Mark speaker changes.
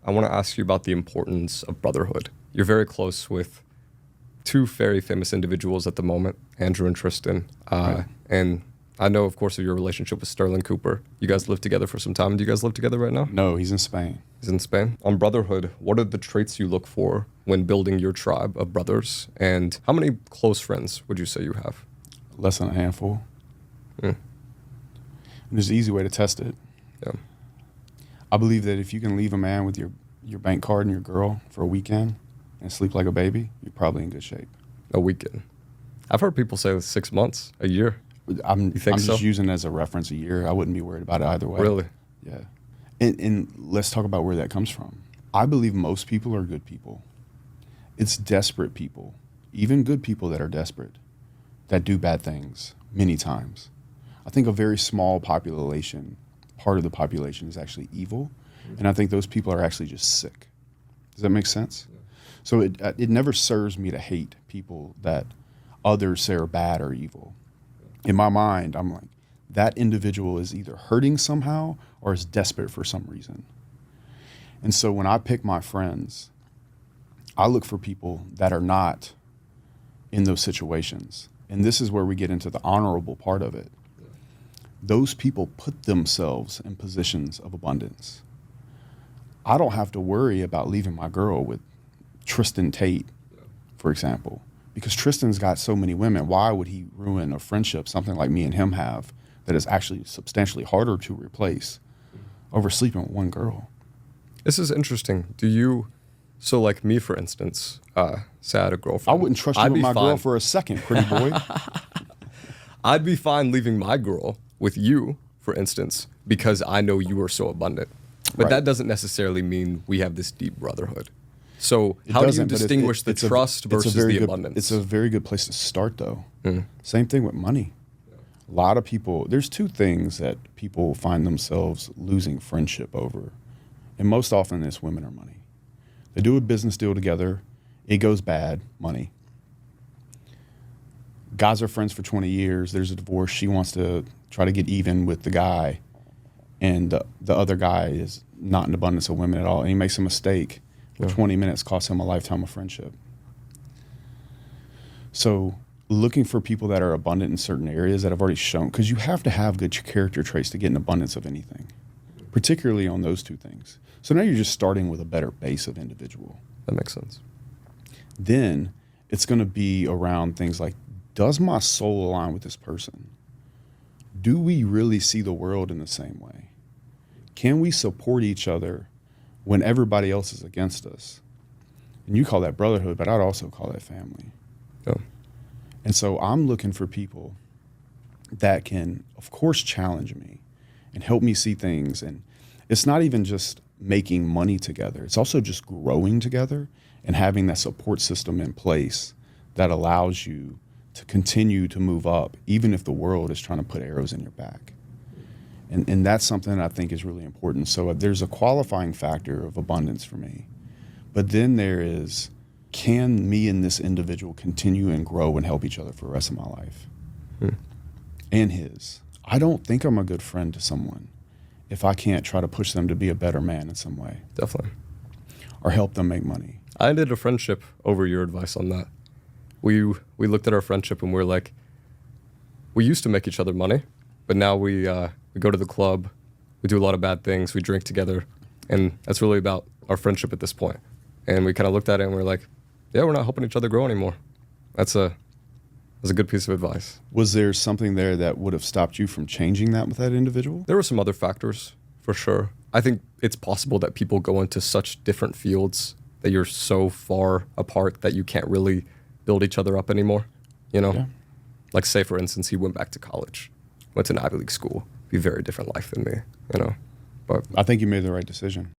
Speaker 1: I want to ask you about the importance of brotherhood. You're very close with two very famous individuals at the moment, Andrew and Tristan.
Speaker 2: Right.
Speaker 1: And I know, of course, of your relationship with Sterling Cooper. You guys lived together for some time. Do you guys live together right now?
Speaker 2: No, he's in Spain.
Speaker 1: He's in Spain. On brotherhood, what are the traits you look for when building your tribe of brothers? And how many close friends would you say you have?
Speaker 2: Less than a handful.
Speaker 1: Mm.
Speaker 2: And there's an easy way to test it.
Speaker 1: Yeah.
Speaker 2: I believe that if you can leave a man with your bank card and your girl for a weekend and sleep like a baby, you're probably in good shape.
Speaker 1: A weekend. I've heard people say 6 months, a year.
Speaker 2: I'm
Speaker 1: You think
Speaker 2: just
Speaker 1: so?
Speaker 2: using it as a reference a year. I wouldn't be worried about it either way.
Speaker 1: Really?
Speaker 2: Yeah. And let's talk about where that comes from. I believe most people are good people. It's desperate people, even good people that are desperate, that do bad things many times. I think a very small population, part of the population is actually evil. And I think those people are actually just sick. Does that make sense?
Speaker 1: Yeah.
Speaker 2: So it never serves me to hate people that others say are bad or evil. In my mind, I'm like, that individual is either hurting somehow or is desperate for some reason. And so when I pick my friends, I look for people that are not in those situations. And this is where we get into the honorable part of it. Those people put themselves in positions of abundance. I don't have to worry about leaving my girl with Tristan Tate, for example, because Tristan's got so many women. Why would he ruin a friendship, something like me and him have, that is actually substantially harder to replace over sleeping with one girl?
Speaker 1: This is interesting. So like me, for instance, say I had a
Speaker 2: I
Speaker 1: girlfriend.
Speaker 2: wouldn't trust you
Speaker 1: I'd
Speaker 2: with
Speaker 1: be
Speaker 2: my girl
Speaker 1: fine.
Speaker 2: for a second, pretty boy.
Speaker 1: I'd be fine leaving my girl with you, for instance, because I know you are so abundant. But
Speaker 2: Right.
Speaker 1: that doesn't necessarily mean we have this deep brotherhood. So
Speaker 2: It
Speaker 1: how do you
Speaker 2: doesn't, but
Speaker 1: distinguish the
Speaker 2: it's a-
Speaker 1: trust
Speaker 2: it's a
Speaker 1: versus
Speaker 2: very
Speaker 1: the
Speaker 2: good-
Speaker 1: abundance?
Speaker 2: It's a very good place to start, though.
Speaker 1: Mhm.
Speaker 2: Same thing with money. A lot of people, there's two things that people find themselves losing friendship over. And most often it's women or money. They do a business deal together. It goes bad, money. Guys are friends for 20 years. There's a divorce. She wants to try to get even with the guy. And the other guy is not in abundance of women at all. And he makes a mistake.
Speaker 1: Yeah.
Speaker 2: 20 minutes costs him a lifetime of friendship. So looking for people that are abundant in certain areas that have already shown, because you have to have good character traits to get an abundance of anything, particularly on those two things. So now you're just starting with a better base of individual.
Speaker 1: That makes sense.
Speaker 2: Then it's going to be around things like, does my soul align with this person? Do we really see the world in the same way? Can we support each other when everybody else is against us? And you call that brotherhood, but I'd also call that family.
Speaker 1: Yeah.
Speaker 2: And so I'm looking for people that can, of course, challenge me and help me see things. And it's not even just making money together. It's also just growing together and having that support system in place that allows you to continue to move up, even if the world is trying to put arrows in your back. And that's something that I think is really important. So there's a qualifying factor of abundance for me. But then there is, can me and this individual continue and grow and help each other for the rest of my life? And his. I don't think I'm a good friend to someone if I can't try to push them to be a better man in some way
Speaker 1: Definitely.
Speaker 2: or help them make money.
Speaker 1: I ended a friendship over your advice on that. We looked at our friendship and we're like, we used to make each other money, but now we go to the club, we do a lot of bad things, we drink together, and that's really about our friendship at this point. And we kind of looked at it and we're like, yeah, we're not helping each other grow anymore. That's a good piece of advice.
Speaker 2: Was there something there that would have stopped you from changing that with that individual?
Speaker 1: There were some other factors, for sure. I think it's possible that people go into such different fields that you're so far apart that you can't really build each other up anymore, you know?
Speaker 2: Yeah.
Speaker 1: Like, say, for instance, he went back to college, went to an Ivy League school. Be a very different life than me, you know? But
Speaker 2: I think you made the right decision.